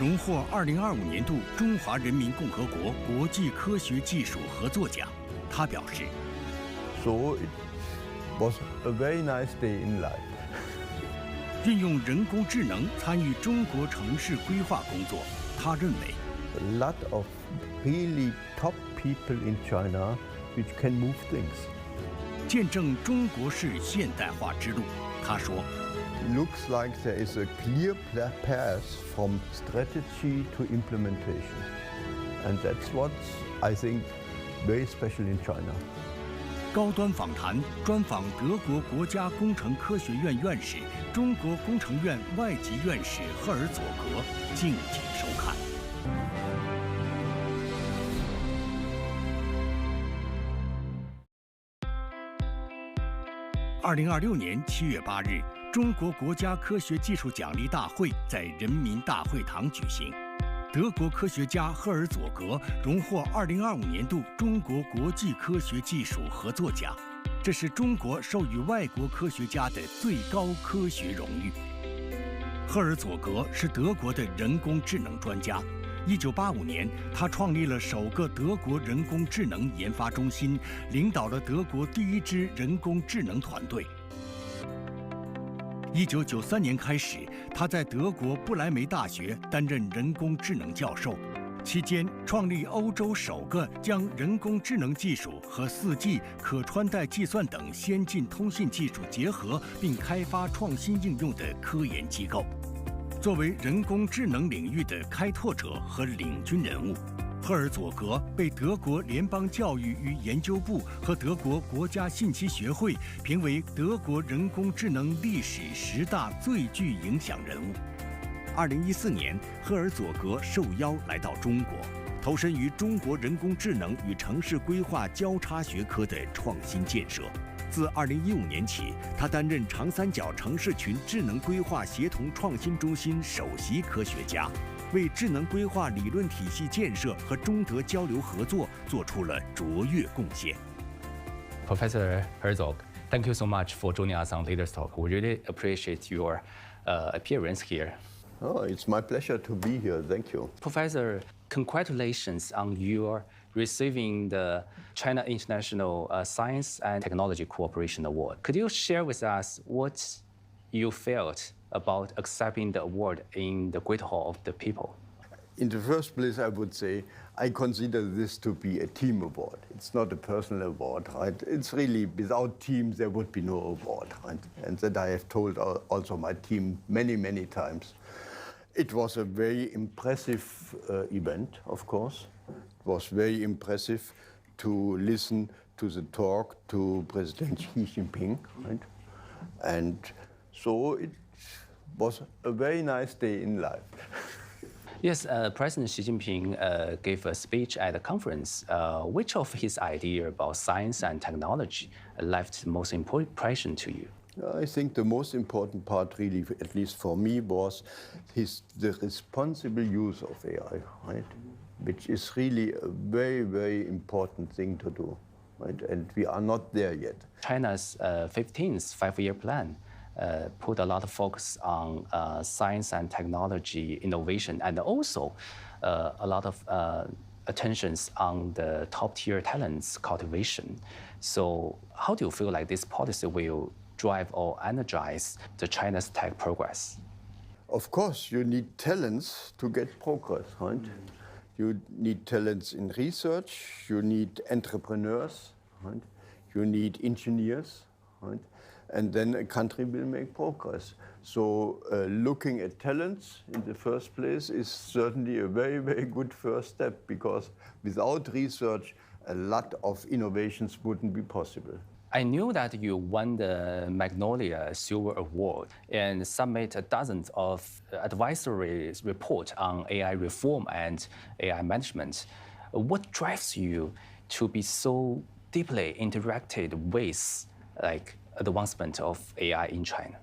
荣获2025年度中华人民共和国国际科学技术合作奖。他表示 So it was a very nice day in life. 运用人工智能参与中国城市规划工作，他认为 A lot of really top people in China which can move things. 见证中国式现代化之路。他说 Looks like there is a clear path from strategy to implementation. And that's what I think very special in China. 高端访谈专访德国国家工程科学院院士、中国工程院外籍院士赫尔佐格，敬请收看。2026年7月8日，中国国家科学技术奖励大会在人民大会堂举行。德国科学家赫尔佐格荣获2025年度中国国际科学技术合作奖，这是中国授予外国科学家的最高科学荣誉。赫尔佐格是德国的人工智能专家。1985年，他创立了首个德国人工智能研发中心，领导了德国第一支人工智能团队。1993年开始，他在德国不来梅大学担任人工智能教授，期间创立欧洲首个将人工智能技术和4G、可穿戴计算等先进通信技术结合并开发创新应用的科研机构。作为人工智能领域的开拓者和领军人物，赫尔佐格被德国联邦教育与研究部和德国国家信息学会评为德国人工智能历史10大最具影响人物。2014年，赫尔佐格受邀来到中国，投身于中国人工智能与城市规划交叉学科的创新建设。自2015年起，他担任长三角城市群智能规划协同创新中心首席科学家，为智能规划理论体系建设和中德交流合作做出了卓越贡献。Professor Herzog, thank you so much for joining us on Leaders Talk. We really appreciate your appearance here. Oh, it's my pleasure to be here. Thank you. Professor, congratulations on your receiving the China International Science and Technology Cooperation Award. Could you share with us what you felt about accepting the award in the Great Hall of the People? In the first place, I would say I consider this to be a team award. It's not a personal award, right? It's really, without teams, there would be no award, right? And that I have told also my team many, many times. It was a very impressive event, of course. It was very impressive to listen to the talk to President Xi Jinping, right? And so it was a very nice day in life. Yes, President Xi Jinping gave a speech at a conference. Which of his ideas about science and technology left the most impression to you? I think the most important part, really, at least for me, was the responsible use of AI, right? Which is really a very, very important thing to do, right? And we are not there yet. China's 15th five-year plan put a lot of focus on science and technology innovation, and also a lot of attentions on the top-tier talents cultivation. So how do you feel like this policy will drive or energize the China's tech progress? Of course, you need talents to get progress, right? You need talents in research, you need entrepreneurs, right? You need engineers, right? And then a country will make progress. So looking at talents in the first place is certainly a very, very good first step, because without research, a lot of innovations wouldn't be possible. I knew that you won the Magnolia Silver Award and submit dozens of advisory reports on AI reform and AI management. What drives you to be so deeply interacted with advancement of AI in China?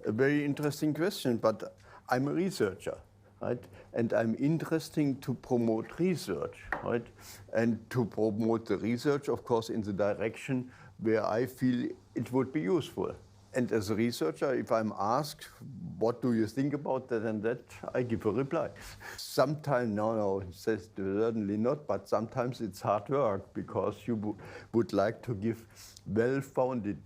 A very interesting question, but I'm a researcher, right? And I'm interested to promote research, right? And to promote the research, of course, in the direction where I feel it would be useful. And as a researcher, if I'm asked what do you think about that and that? I give a reply. Sometimes, no, certainly not, but sometimes it's hard work because you would like to give well-founded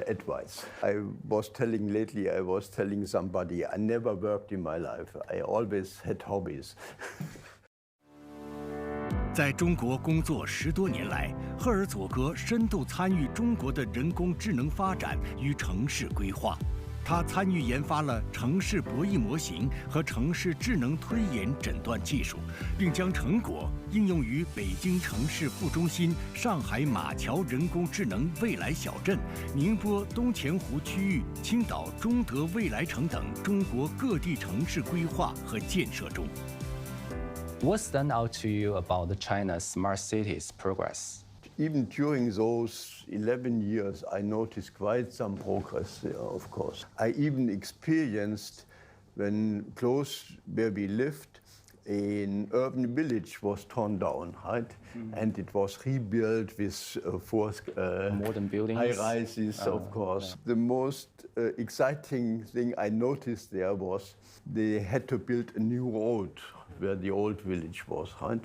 advice. I was telling somebody, I never worked in my life. I always had hobbies. 在中国工作10多年来，赫尔佐格深度参与中国的人工智能发展与城市规划。他参与研发了城市博弈模型和城市智能推演诊断技术，并将成果应用于北京城市副中心、上海马桥人工智能未来小镇、宁波东钱湖区域、青岛中德未来城等中国各地城市规划和建设中。What stand out to you about China's smart cities progress? Even during those 11 years, I noticed quite some progress there, of course. I even experienced when close where we lived, an urban village was torn down, right? And it was rebuilt with modern buildings, high-rises, of course. Yeah. The most exciting thing I noticed there was they had to build a new road where the old village was, right?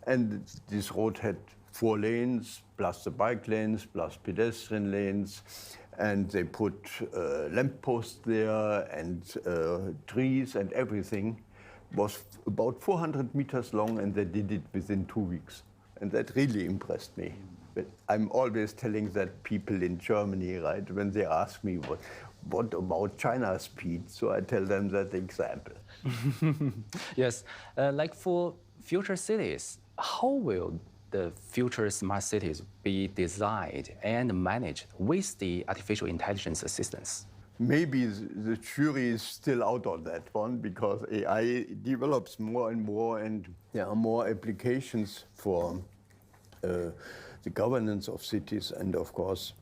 And this road had 4 lanes, plus the bike lanes, plus pedestrian lanes, and they put lampposts there and trees and everything. Was about 400 meters long, and they did it within 2 weeks. And that really impressed me. But I'm always telling that people in Germany, right, when they ask me, what about China's speed? So I tell them that example. Yes, like for future cities, how will the future smart cities be designed and managed with the artificial intelligence assistance? Maybe the jury is still out on that one because AI develops more and more, and there are more applications for the governance of cities and, of course,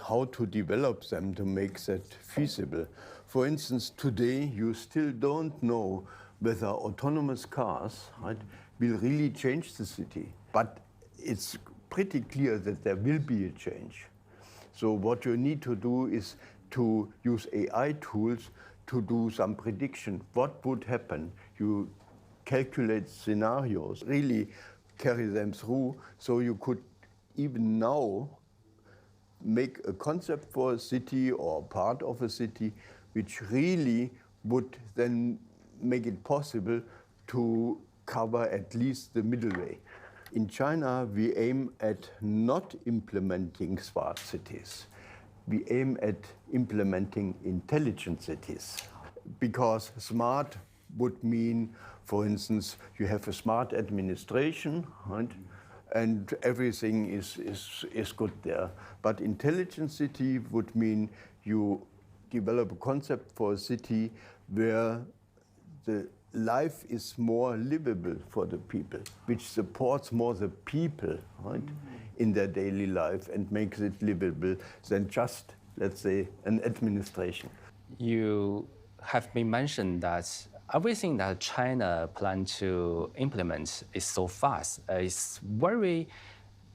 how to develop them to make that feasible. For instance, today you still don't know whether autonomous cars, right, will really change the city. But it's pretty clear that there will be a change. So what you need to do is to use AI tools to do some prediction. What would happen? You calculate scenarios, really carry them through, so you could even now make a concept for a city or part of a city which really would then make it possible to cover at least the middle way. In China, we aim at not implementing smart cities. We aim at implementing intelligent cities. Because smart would mean, for instance, you have a smart administration, right? And everything is good there. But intelligent city would mean you develop a concept for a city where the life is more livable for the people, which supports more the people, right, in their daily life and makes it livable than just, let's say, an administration. You have been mentioned that everything that China plans to implement is so fast. It's very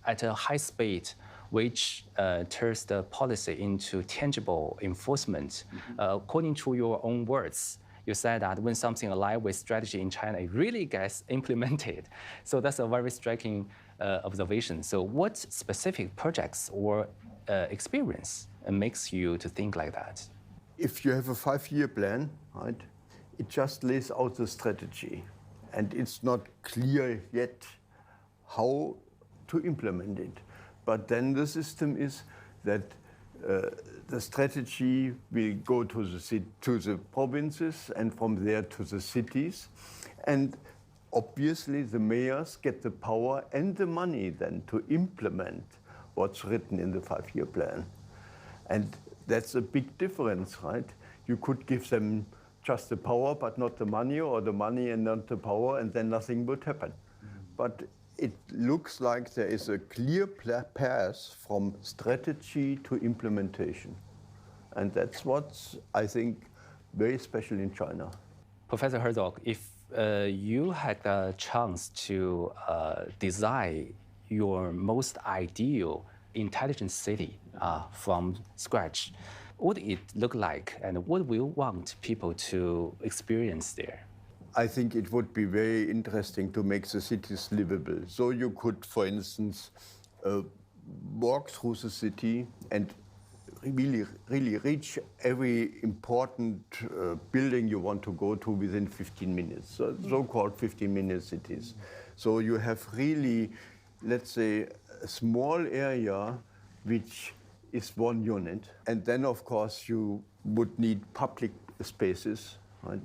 at a high speed, which turns the policy into tangible enforcement. According to your own words, you said that when something aligns with strategy in China, it really gets implemented. So that's a very striking observation. So what specific projects or experience makes you to think like that? If you have a 5-year plan, right, it just lays out the strategy. And it's not clear yet how to implement it. But then the system is that the strategy will go to the provinces and from there to the cities. And obviously the mayors get the power and the money then to implement what's written in the 5-year plan. And that's a big difference, right? You could give them just the power but not the money, or the money and not the power, and then nothing would happen. But it looks like there is a clear path from strategy to implementation. And that's what's, I think, very special in China. Professor Herzog, if you had a chance to design your most ideal intelligent city from scratch, what would it look like, and what we want people to experience there? I think it would be very interesting to make the cities livable. So you could, for instance, walk through the city and really reach every important building you want to go to within 15 minutes, so-called 15-minute cities. So you have really, let's say, a small area which is one unit. And then, of course, you would need public spaces, right,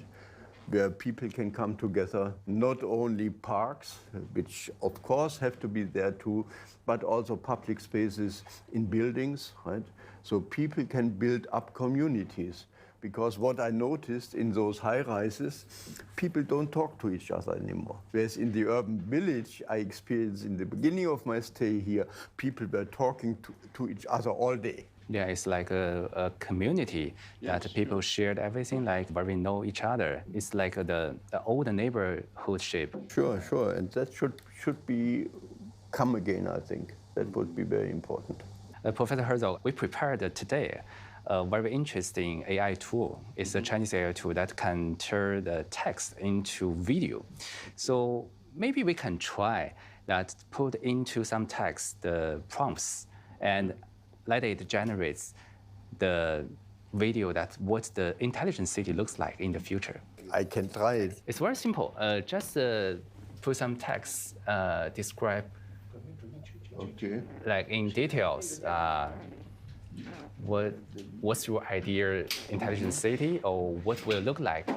where people can come together, not only parks, which of course have to be there too, but also public spaces in buildings, right? So people can build up communities. Because what I noticed in those high-rises, people don't talk to each other anymore. Whereas in the urban village, I experienced in the beginning of my stay here, people were talking to each other all day. Yeah, it's like a community that people shared everything, like where we know each other. It's like the old neighborhood shape. Sure, and that should come again, I think. That would be very important. Professor Herzog, we prepared today a very interesting AI tool. It's a Chinese AI tool that can turn the text into video. So maybe we can try that, put into some text the prompts and let it generate the video that what the intelligent city looks like in the future. I can try it. It's very simple. Just put some text, describe, Okay. like in details, what's your ideal intelligent city, or what will look like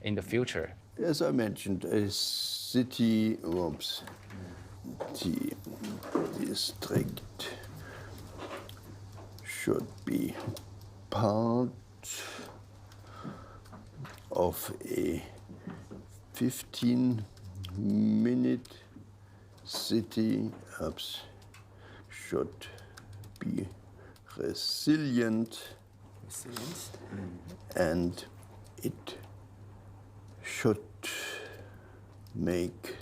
in the future? As I mentioned, a city, the district should be part of a 15-minute city, should be resilient, and it should make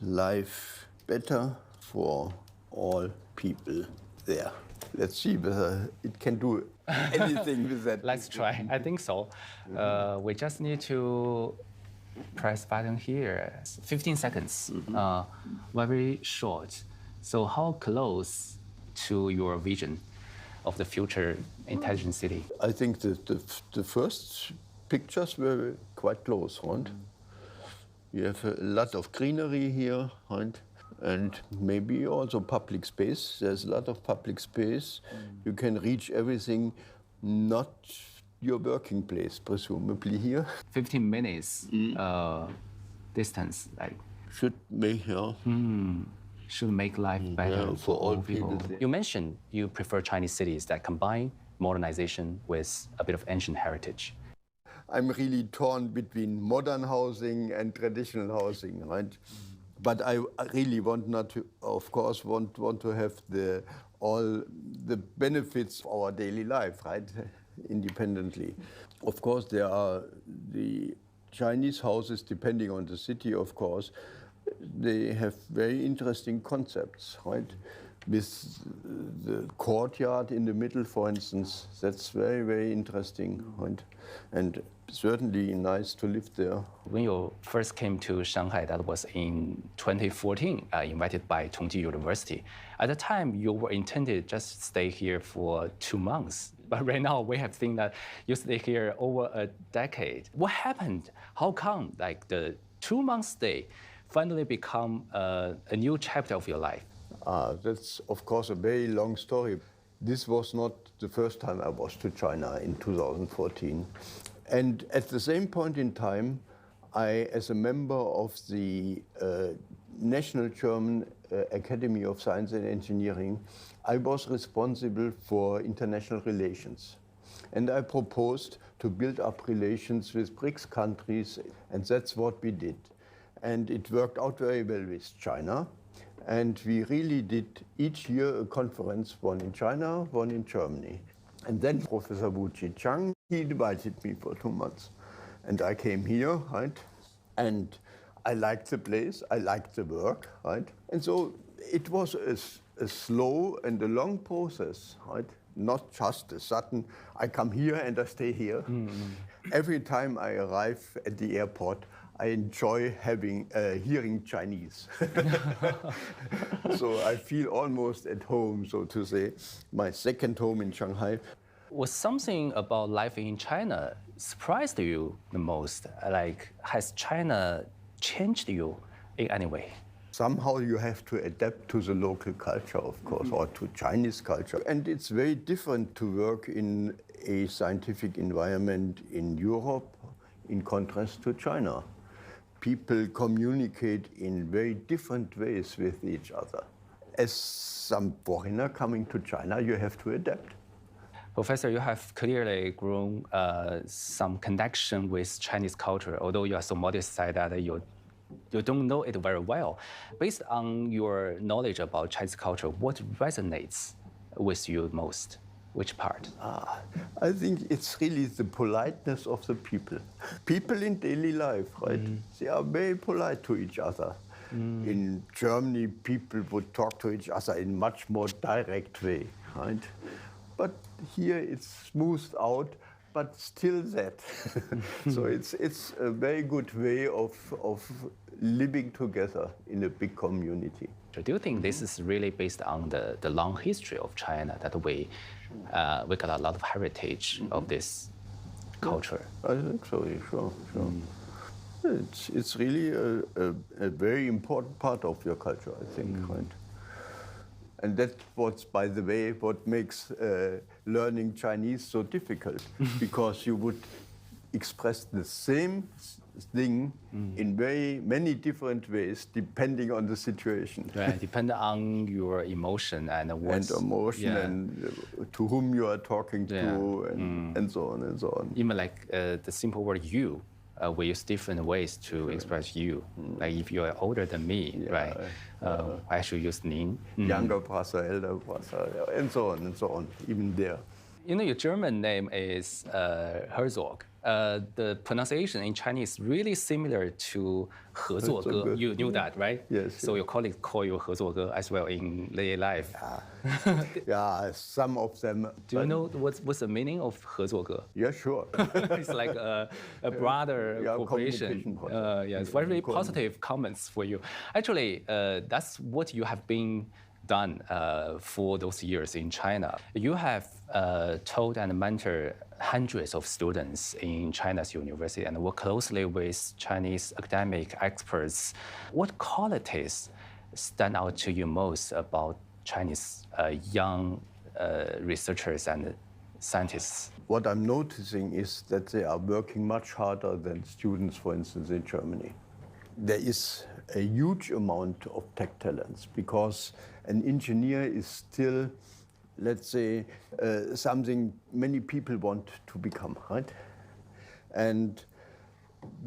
life better for all people there. Let's see whether it can do anything with that. Let's try. I think so. We just need to press button here. 15 seconds, very short. So how close to your vision of the future intelligent city? I think the first pictures were quite close, right? You have a lot of greenery here, right? And maybe also public space. There's a lot of public space. You can reach everything, not your working place, presumably here. 15 minutes distance, like Should make, should make life better for all people. You mentioned you prefer Chinese cities that combine modernization with a bit of ancient heritage. I'm really torn between modern housing and traditional housing, right? But I really want not to, of course, want to have all the benefits of our daily life, right? Independently. Of course, there are the Chinese houses, depending on the city, of course, they have very interesting concepts, right? With the courtyard in the middle, for instance, that's very, very interesting, right? And certainly nice to live there. When you first came to Shanghai, that was in 2014, invited by Tongji University. At the time, you were intended just to stay here for 2 months. But right now, we have seen that you stay here over a decade. What happened? How come like the 2-month stay finally become a new chapter of your life? That's, of course, a very long story. This was not the first time I was to China in 2014. And at the same point in time, I, as a member of the National German Academy of Science and Engineering, I was responsible for international relations. And I proposed to build up relations with BRICS countries, and that's what we did. And it worked out very well with China. And we really did each year a conference, one in China, one in Germany. And then Professor Wu Chi-Chang, he invited me for 2 months. And I came here, right? And I liked the place, I liked the work, right? And so it was a slow and a long process, right? not just a sudden, I come here and I stay here. Every time I arrive at the airport, I enjoy hearing Chinese. So I feel almost at home, so to say. My second home in Shanghai. Was something about life in China surprised you the most? Like, has China changed you in any way? Somehow you have to adapt to the local culture, of course, or to Chinese culture. And it's very different to work in a scientific environment in Europe in contrast to China. People communicate in very different ways with each other. As some foreigner coming to China, you have to adapt. Professor, you have clearly grown some connection with Chinese culture, although you are so modest that you don't know it very well. Based on your knowledge about Chinese culture, what resonates with you most? Which part? I think it's really the politeness of the people. People in daily life, right? They are very polite to each other. In Germany, people would talk to each other in much more direct way, right? But here it's smoothed out, but still that. So it's a very good way of living together in a big community. Do you think this is really based on the long history of China, that we got a lot of heritage of this culture? I think so, sure. It's really a very important part of your culture, I think, right? And that's what's, by the way, what makes learning Chinese so difficult, because you would express the same thing in very many different ways, depending on the situation. Right, depending on your emotion and and to whom you are talking to, and so on and so on. Even like the simple word "you." We use different ways to express you. Like if you are older than me, right? I should use 您. Younger brother, elder brother, and so on, even there. You know, your German name is Herzog. The pronunciation in Chinese is really similar to 合作哥. You knew that, right? Yes. So your colleagues call you 合作哥 as well in daily life. Yeah, some of them. Do you know what's the meaning of 合作哥? Yeah, sure. It's like a brother cooperation. It's very positive comments for you. Actually, that's what you have been done for those years in China. You have taught and mentored hundreds of students in China's university and work closely with Chinese academic experts. What qualities stand out to you most about Chinese young researchers and scientists? What I'm noticing is that they are working much harder than students, for instance, in Germany. There is a huge amount of tech talents, because an engineer is still, let's say, something many people want to become, right? And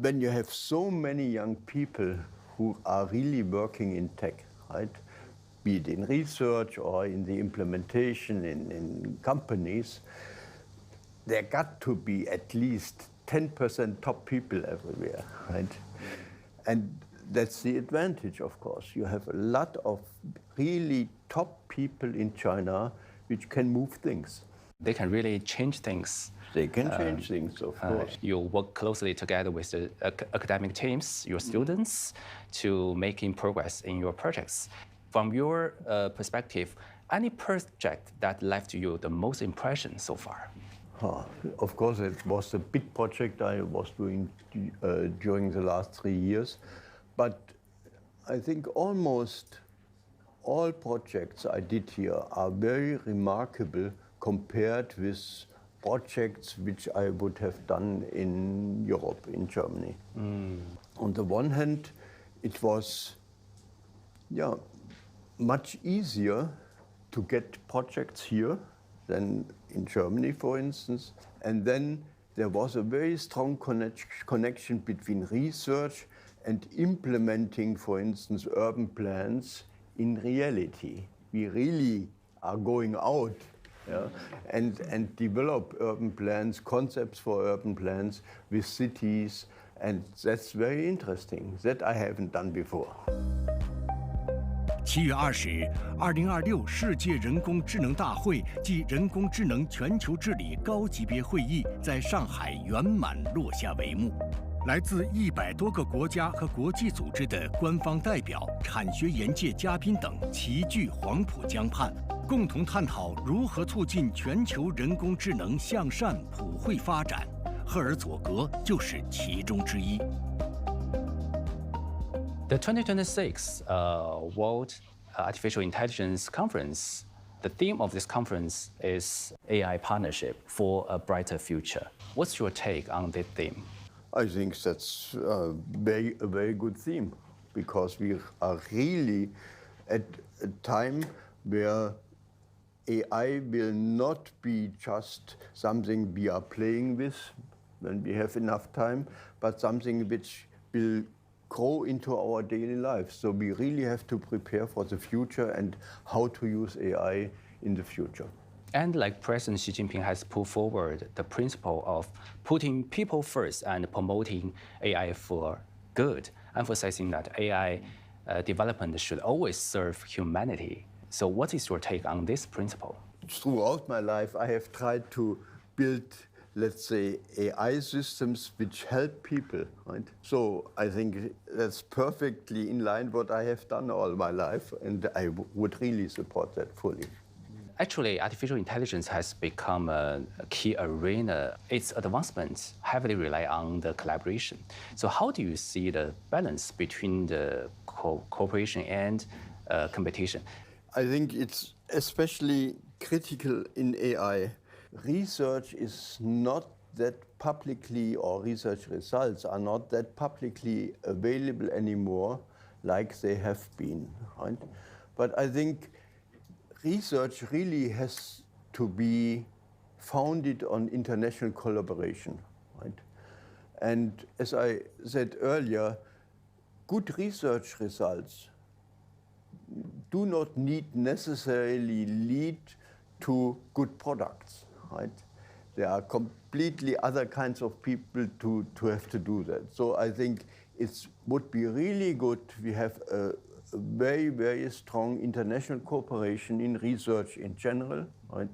when you have so many young people who are really working in tech, right? Be it in research or in the implementation in companies, there got to be at least 10% top people everywhere, right? And that's the advantage, of course. You have a lot of really top people in China which can move things. They can really change things. They can change things, of course. You work closely together with the academic teams, your students, to making progress in your projects. From your perspective, any project that left you the most impression so far? Of course, it was a big project I was doing during the last 3 years. But I think almost all projects I did here are very remarkable compared with projects which I would have done in Europe, in Germany. On the one hand, it was much easier to get projects here than in Germany, for instance. And then there was a very strong connection between research and implementing, for instance, urban plans in reality. We really are going out and develop urban plans, concepts for urban plans with cities, and that's very interesting. That I haven't done before. 7月20日，2026世界人工智能大会暨人工智能全球治理高级别会议在上海圆满落下帷幕。来自100多个国家和国际组织的官方代表、产学研界嘉宾等齐聚黄浦江畔，共同探讨如何促进全球人工智能向善普惠发展。赫尔佐格就是其中之一。The 2026 World Artificial Intelligence Conference, the theme of this conference is AI Partnership for a Brighter Future. What's your take on this theme? I think that's a very good theme, because we are really at a time where AI will not be just something we are playing with when we have enough time, but something which will grow into our daily lives. So we really have to prepare for the future and how to use AI in the future. And like President Xi Jinping has put forward the principle of putting people first and promoting AI for good, emphasizing that AI development should always serve humanity. So what is your take on this principle? Throughout my life, I have tried to build, let's say, AI systems which help people, right? So I think that's perfectly in line what I have done all my life, and I would really support that fully. Actually, artificial intelligence has become a key arena. Its advancements heavily rely on the collaboration. So how do you see the balance between the cooperation and competition? I think it's especially critical in AI. Research is not that publicly, or research results are not that publicly available anymore like they have been, right? But I think research really has to be founded on international collaboration, right? And as I said earlier, good research results do not necessarily lead to good products, right? There are completely other kinds of people to have to do that. So I think it would be really good. We have a very, very strong international cooperation in research in general, right?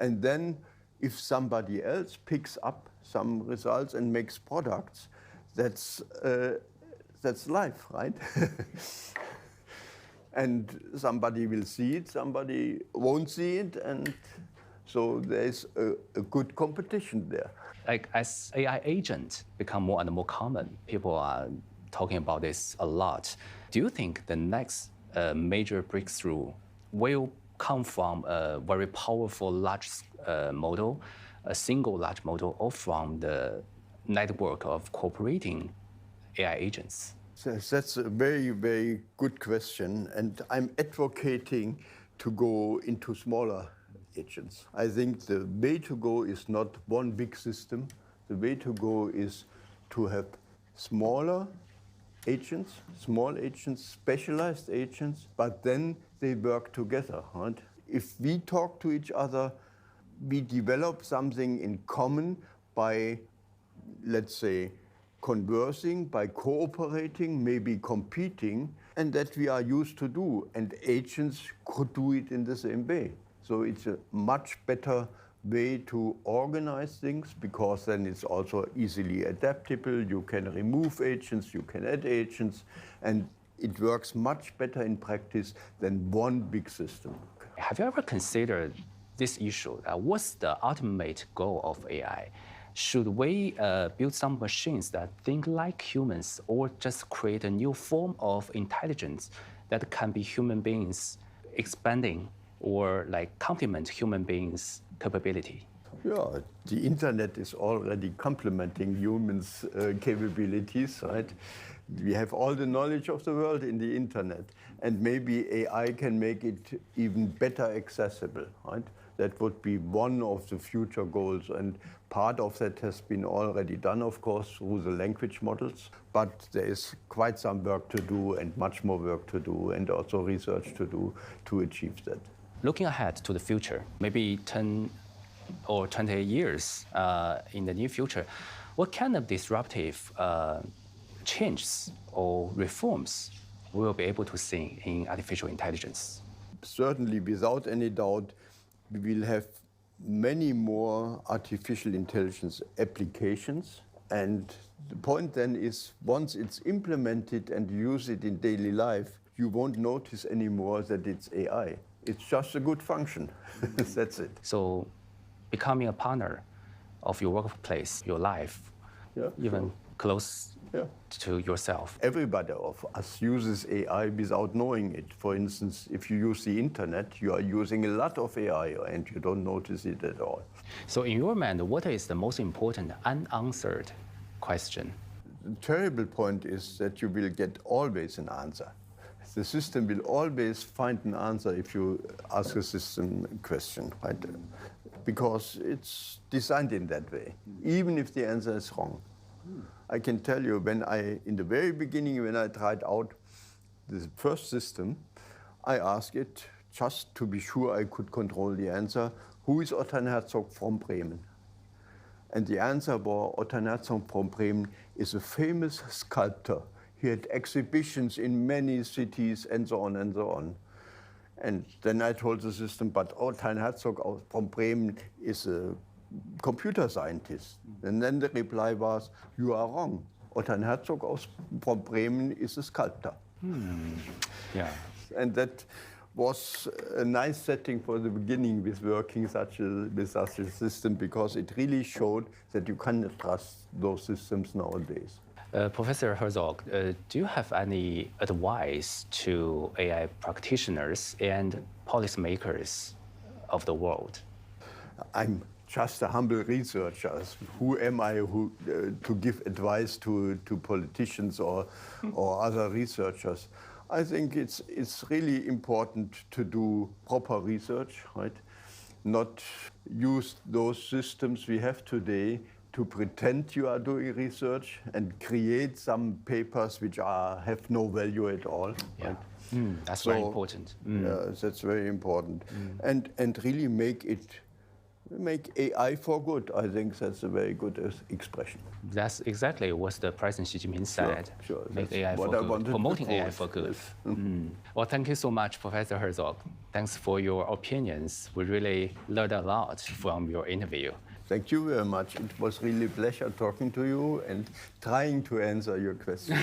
And then if somebody else picks up some results and makes products, that's life, right? And somebody will see it, somebody won't see it, and so there's a good competition there. Like as AI agents become more and more common, people are talking about this a lot. Do you think the next major breakthrough will come from a very powerful large model, a single large model, or from the network of cooperating AI agents? That's a very, very good question, and I'm advocating to go into smaller agents. I think the way to go is not one big system. The way to go is to have smaller agents, small agents, specialized agents, but then they work together, right? If we talk to each other, we develop something in common by, let's say, conversing, by cooperating, maybe competing, and that we are used to do. And agents could do it in the same way. So it's a much better way to organize things, because then it's also easily adaptable. You can remove agents, you can add agents, and it works much better in practice than one big system. Have you ever considered this issue? What's the ultimate goal of AI? Should we build some machines that think like humans, or just create a new form of intelligence that can be human beings expanding or like complement human beings' capability? Yeah, the internet is already complementing humans' capabilities, right? We have all the knowledge of the world in the internet, and maybe AI can make it even better accessible, right? That would be one of the future goals, and part of that has been already done, of course, through the language models. But there is quite some work to do, and much more work to do, and also research to do to achieve that. Looking ahead to the future, maybe 10 or 20 years in the near future, what kind of disruptive changes or reforms we will be able to see in artificial intelligence? Certainly, without any doubt, we will have many more artificial intelligence applications. And the point then is, once it's implemented and you use it in daily life, you won't notice anymore that it's AI. It's just a good function. That's it. So becoming a partner of your workplace, your life, even close to yourself. Everybody of us uses AI without knowing it. For instance, if you use the internet, you are using a lot of AI and you don't notice it at all. So in your mind, what is the most important unanswered question? The terrible point is that you will get always an answer. The system will always find an answer if you ask a system a question, right? Because it's designed in that way, even if the answer is wrong. I can tell you, in the very beginning, when I tried out the first system, I asked it, just to be sure I could control the answer, who is Otto Herzog from Bremen? And the answer was Otto Herzog from Bremen is a famous sculptor. He had exhibitions in many cities and so on and so on. And then I told the system, but Otto Herzog from Bremen is a computer scientist. And then the reply was, you are wrong. Otto Herzog from Bremen is a sculptor. Yeah. And that was a nice setting for the beginning with working with such a system, because it really showed that you cannot trust those systems nowadays. Professor Herzog, do you have any advice to AI practitioners and policymakers of the world? I'm just a humble researcher. Who am I to give advice to politicians or other researchers? I think it's really important to do proper research, right? Not use those systems we have today to pretend you are doing research and create some papers which have no value at all. Yeah. Right? That's very important. Yeah, that's very important. And really make AI for good. I think that's a very good expression. That's exactly what the President Xi Jinping said. Sure. Make That's AI for what I good, wanted to promoting AI quote. for good. Well, thank you so much, Professor Herzog. Thanks for your opinions. We really learned a lot from your interview. Thank you very much. It was really a pleasure talking to you and trying to answer your questions.